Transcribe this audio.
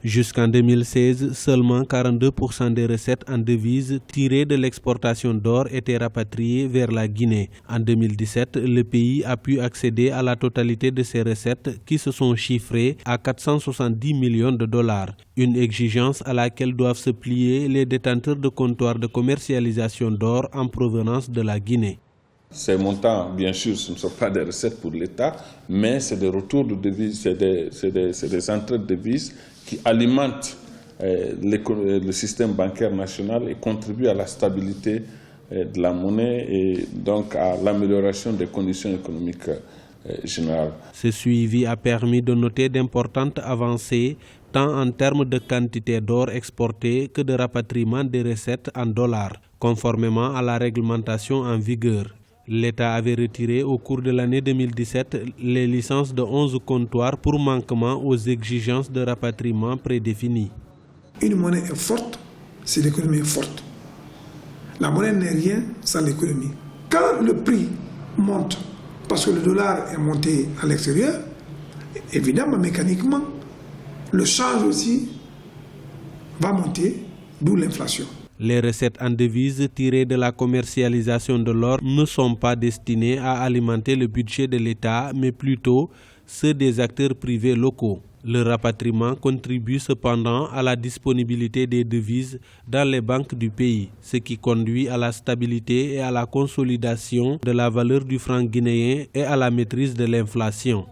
Jusqu'en 2016, seulement 42% des recettes en devises tirées de l'exportation d'or étaient rapatriées vers la Guinée. En 2017, le pays a pu accéder à la totalité de ses recettes qui se sont chiffrées à 470 millions de dollars. Une exigence à laquelle doivent se plier les détenteurs de comptoirs de commercialisation d'or en provenance de la Guinée. Ces montants, bien sûr, ce ne sont pas des recettes pour l'État, mais c'est des retours de devises, c'est des entrées de devises qui alimentent le système bancaire national et contribuent à la stabilité de la monnaie et donc à l'amélioration des conditions économiques générales. Ce suivi a permis de noter d'importantes avancées tant en termes de quantité d'or exporté que de rapatriement des recettes en dollars, conformément à la réglementation en vigueur. L'État avait retiré au cours de l'année 2017 les licences de 11 comptoirs pour manquement aux exigences de rapatriement prédéfinies. Une monnaie est forte, c'est l'économie est forte. La monnaie n'est rien sans l'économie. Quand le prix monte, parce que le dollar est monté à l'extérieur, évidemment, mécaniquement, le change aussi va monter, d'où l'inflation. Les recettes en devises tirées de la commercialisation de l'or ne sont pas destinées à alimenter le budget de l'État, mais plutôt ceux des acteurs privés locaux. Le rapatriement contribue cependant à la disponibilité des devises dans les banques du pays, ce qui conduit à la stabilité et à la consolidation de la valeur du franc guinéen et à la maîtrise de l'inflation.